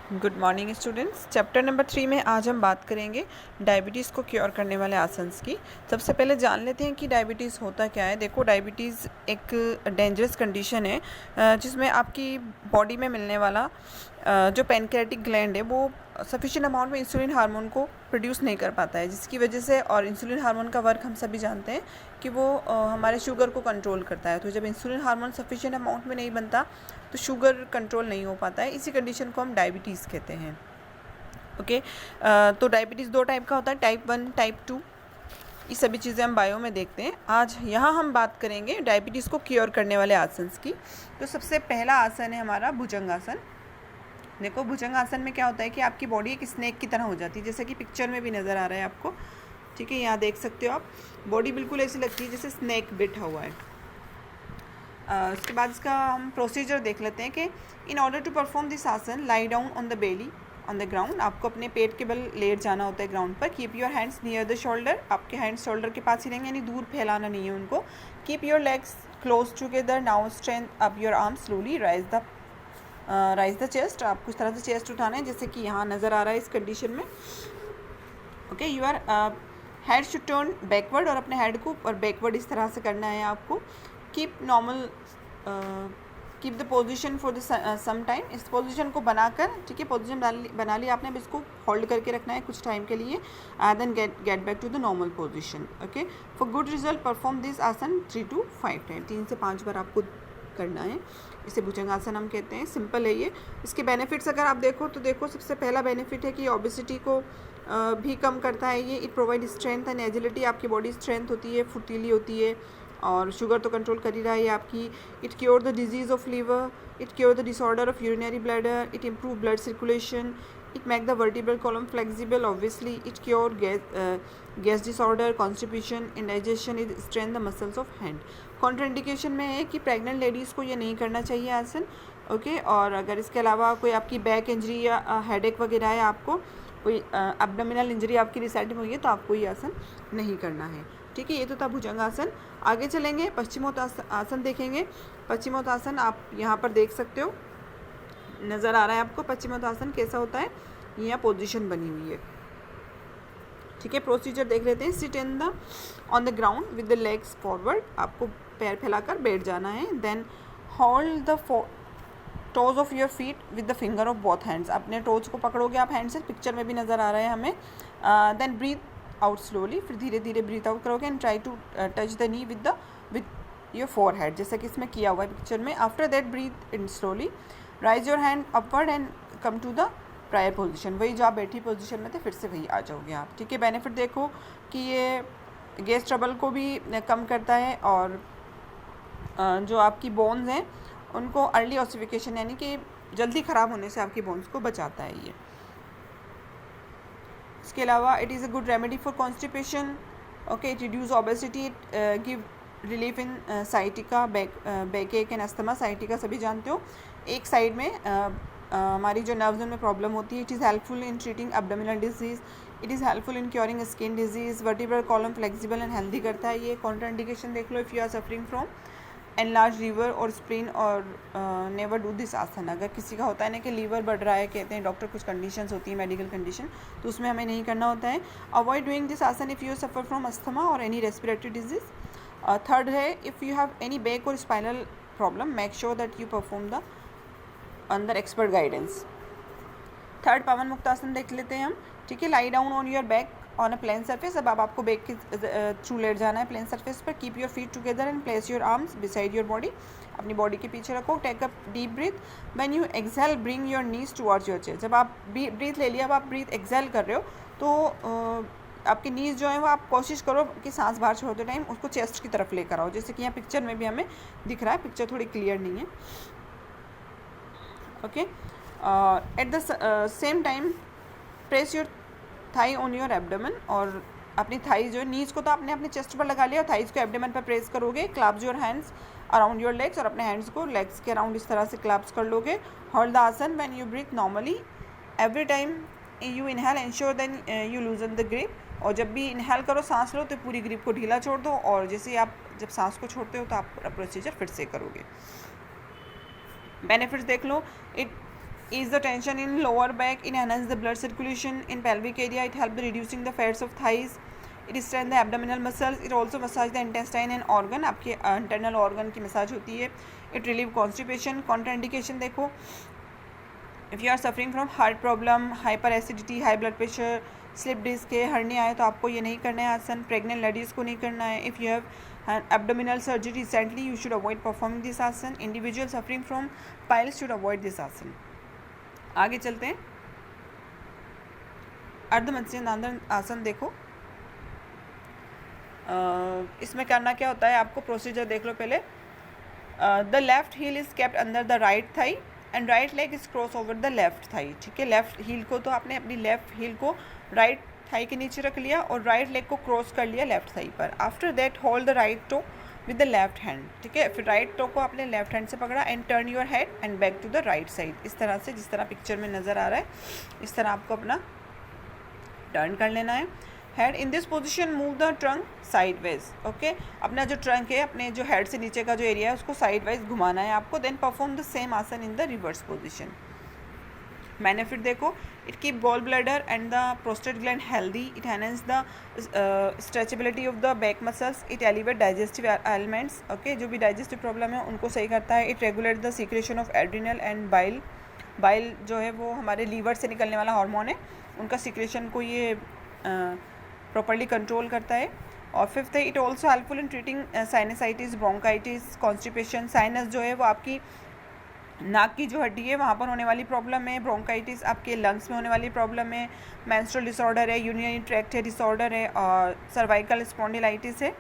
Good morning students. Chapter number 3 में आज हम बात करेंगे डायबिटीज़ को क्योर करने वाले आसन्स की। सबसे पहले जान लेते हैं कि डायबिटीज़ होता क्या है। देखो, डायबिटीज़ एक डेंजरस कंडीशन है जिसमें आपकी बॉडी में मिलने वाला जो पैनक्रियाटिक ग्लैंड है वो सफिशिएंट अमाउंट में इंसुलिन हार्मोन को प्रोड्यूस नहीं कर पाता है, जिसकी वजह से, और इंसुलिन हार्मोन का वर्क हम सभी जानते हैं कि वो हमारे शुगर को कंट्रोल करता है। तो जब इंसुलिन हार्मोन सफिशिएंट अमाउंट में नहीं बनता तो शुगर कंट्रोल नहीं हो पाता है। इसी कंडीशन को हम डायबिटीज़ कहते हैं। ओके, तो डायबिटीज़ दो टाइप का होता है, टाइप 1, टाइप 2। ये सभी चीज़ें हम बायो में देखते हैं। आज यहाँ हम बात करेंगे डायबिटीज़ को क्योर करने वाले आसन्स की। तो सबसे पहला आसन है हमारा भुजंगासन। देखो, भुजंगासन में क्या होता है कि आपकी बॉडी एक स्नेक की तरह हो जाती है, जैसे कि पिक्चर में भी नज़र आ रहा है आपको। ठीक है, यहाँ देख सकते हो आप, बॉडी बिल्कुल ऐसी लगती है जैसे स्नेक बैठा हुआ है। उसके बाद इसका हम प्रोसीजर देख लेते हैं कि in order to perform this asana lie down on the belly on the ground. आपको अपने पेट के बल लेट जाना होता है ग्राउंड पर। Keep your hands near the shoulder. आपके हैंड्स शोल्डर के पास ही रहेंगे, यानी दूर फैलाना नहीं है उनको। Keep your legs close together. Now strength up your arm slowly. Rise the chest. आपको इस तरह से चेस्ट उठाना है जैसे कि यहाँ नज़र आ रहा है इस कंडीशन में। Okay, your head should turn backward, और अपने हेड को और बैकवर्ड इस तरह से करना है आपको। Keep normal, keep the position for the some time. इस पोजीशन को बनाकर, ठीक है, पोजीशन बना ली आपने, अब इसको होल्ड करके रखना है कुछ टाइम के लिए। Then get back to the normal position. Okay, for good result perform this asana 3 to 5 time. 3 से 5 बार आपको करना है। इसे भुजंगासन हम कहते हैं। सिंपल है ये। इसके बेनिफिट्स अगर आप देखो तो देखो, सबसे पहला बेनिफिट है कि ओबेसिटी को भी कम करता है ये। It provide strength and agility. आपकी बॉडी स्ट्रेंथ होती है, फुर्तीली होती है, और शुगर तो कंट्रोल कर ही रहा है आपकी। It cure the disease of liver. It cure the disorder of urinary bladder. It improve blood circulation. It make the vertebral column flexible. Obviously it cure gas disorder, constipation, indigestion. It strength the muscles of hand. Contraindication में है कि pregnant ladies को ये नहीं करना चाहिए आसन। Okay, और अगर इसके अलावा कोई आपकी बैक इंजरी या हेडेक वगैरह है, आपको कोई एब्डोमिनल इंजरी आपकी रिसेंट हुई है, तो आपको ये आसन नहीं करना है। ठीक है, ये तो था भुजंगासन। आगे चलेंगे, पश्चिमोत्तासन देखेंगे। पश्चिमोत्तासन आप यहाँ पर देख सकते हो, नज़र आ रहा है आपको पश्चिमोत्तासन कैसा होता है। यहाँ पोजीशन बनी हुई है। ठीक है, प्रोसीजर देख लेते हैं। Sit in the on the ground with the legs forward. आपको पैर फैलाकर बैठ जाना है। Then hold the toes of your feet with the finger of both hands. अपने टोज को पकड़ोगे आप हैंड से, पिक्चर में भी नज़र आ रहा है हमें। Then breathe out slowly. फिर धीरे धीरे ब्रीथ आउट करोगे। And try to touch the knee with your forehead, जैसा कि इसमें किया हुआ है पिक्चर में। After that breathe in slowly. Rise your hand upward and come to the prior position. वही जो आप बैठी पोजीशन में थे, फिर से वही आ जाओगे आप। ठीक है, बेनिफिट देखो कि ये गैस ट्रबल को भी कम करता है, और जो आपकी बोन्स हैं उनको अर्ली ऑसिफिकेशन, यानी कि जल्दी ख़राब होने से आपकी बोन्स को बचाता है ये। इसके अलावा it is a good remedy for constipation. Okay, it reduce obesity. It give relief in sciatica, back एक एंड अस्थमा। साइटिका सभी जानते हो, एक साइड में हमारी जो नर्व्स में प्रॉब्लम होती है। It is helpful in treating abdominal disease. It is helpful in curing skin disease. Vertebral column flexible and healthy करता है ये। कॉन्ट्राइंडिकेशन देख लो, if you are suffering from enlarge liver और स्प्लीन और नेवर डू दिस आसन। अगर किसी का होता है ना कि लीवर बढ़ रहा है, कहते हैं डॉक्टर, कुछ कंडीशंस होती है मेडिकल कंडीशन, तो उसमें हमें नहीं करना होता है। Avoid doing this asana if you suffer from asthma और एनी रेस्पिरेटरी डिजीज़। थर्ड है, if you have any back और spinal problem, make sure that you perform the under expert guidance. Third, Pawan Muktasana देख लेते हैं हम। ठीक है, lie down on your back on a plain surface. अब आपको बैक के थ्रू लेट जाना है प्लेन सर्फेस पर। Keep your feet together and place your arms beside your body. अपनी बॉडी के पीछे रखो। Take up deep breath. When you exhale bring your knees towards your chest. जब आप ब्रीथ ले लिया, अब आप ब्रीथ एक्सहेल कर रहे हो, तो आपकी नीज जो है वो आप कोशिश करो कि सांस बाहर छोड़ते टाइम उसको चेस्ट की तरफ लेकर आओ, जैसे कि यहाँ पिक्चर में भी हमें दिख रहा है। पिक्चर थोड़ी क्लियर नहीं है। Okay, at the same time press your thigh on your abdomen. और अपनी थाई जो है, नीज को तो आपने अपने चेस्ट पर लगा लिया, और थाइज को एब्डोमेन पर प्रेस करोगे। Clasp your hands around your legs. और अपने हैंड्स को लेग्स के अराउंड इस तरह से क्लैप्स कर लोगे। Hold the asana when you breathe normally. Every time you inhale ensure then you loosen the grip. और जब भी इनहेल करो, सांस लो, तो पूरी ग्रिप को ढीला छोड़ दो, और जैसे ही आप जब सांस को छोड़ते हो तो आप प्रोसीजर फिर से करोगे। बेनिफिट्स देख लो। It ease the tension in lower back, it enhance the blood circulation in pelvic area, it help reducing the fats of thighs, it strengthen the abdominal muscles, it also massage the intestine and organ, आपके internal organ की massage होती है, it relieve constipation. contraindication देखो, if you are suffering from heart problem, hyper acidity, high blood pressure, slip disc है, hernia है, तो आपको ये नहीं करना है आसन. प्रेग्नेंट लेडीज़ को नहीं करना है. If you have abdominal surgery recently you should avoid performing this asana. Individual suffering from piles should avoid this asana. आगे चलते हैं. अर्धमत्स्यनादन आसन देखो, इसमें करना क्या होता है, आपको प्रोसीजर देख लो पहले. The left heel is kept under the right thigh and right leg is cross over the left thigh. ठीक है, लेफ्ट हील को तो आपने अपनी लेफ्ट हील को राइट थाई के नीचे रख लिया और राइट लेग को क्रॉस कर लिया लेफ्ट थाई पर. After that hold the right toe with the left hand. ठीक है, फिर राइट टो को आपने लेफ्ट हैंड से पकड़ा and turn your head and back to the right side. इस तरह से, जिस तरह पिक्चर में नज़र आ रहा है, इस तरह आपको अपना टर्न कर लेना है. Head in this position move the trunk side wise. Okay, अपना जो ट्रंक है, अपने जो हेड से नीचे का जो एरिया है उसको साइड वाइज घुमाना है आपको. Then perform the same asana in the reverse position. Benefit देखो, it keep gall bladder and the prostate gland healthy, it enhance the stretchability of the back muscles, it elevate digestive elements. Okay, जो भी digestive problem है उनको सही करता है. It regulate the secretion of adrenal and bile. Bile जो है वो हमारे लीवर से निकलने वाला हार्मोन है, उनका सीक्रेशन को ये प्रॉपर्ली कंट्रोल करता है. और फिफ्थ है, it also helpful in treating sinusitis, bronchitis, constipation. Sinus जो है वो आपकी नाक की जो हड्डी है वहाँ पर होने वाली प्रॉब्लम है. ब्रोंकाइटिस आपके लंग्स में होने वाली प्रॉब्लम है. मेंस्ट्रुअल डिसऑर्डर है, यूरिनरी ट्रैक्ट डिसऑर्डर है, और सर्वाइकल स्पॉन्डिलाइटिस है.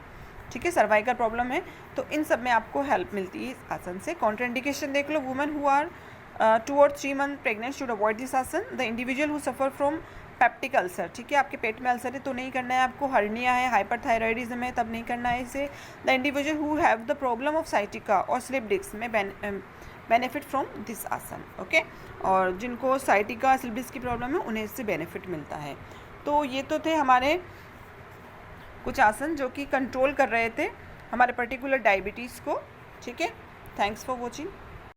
ठीक है, सर्वाइकल प्रॉब्लम है, तो इन सब में आपको हेल्प मिलती है इस आसन से. कॉन्ट्राइंडिकेशन देख लो, women who are 2 or 3 months pregnant should avoid this asana. The individual who suffer from peptic ulcer. ठीक है, आपके पेट में अल्सर है तो नहीं करना है आपको. हर्निया है, हाइपरथायराइडिज्म है, तब नहीं करना है इसे. The individual who have the problem of sciatica और स्लिप डिस्क में बेनिफिट फ्रॉम दिस आसन. ओके, और जिनको साइटिका स्लिप डिस्क की प्रॉब्लम है उन्हें इससे बेनिफिट मिलता है. तो ये तो थे हमारे कुछ आसन जो कि कंट्रोल कर रहे थे हमारे पर्टिकुलर डायबिटीज़ को. ठीक है, थैंक्स फॉर वॉचिंग.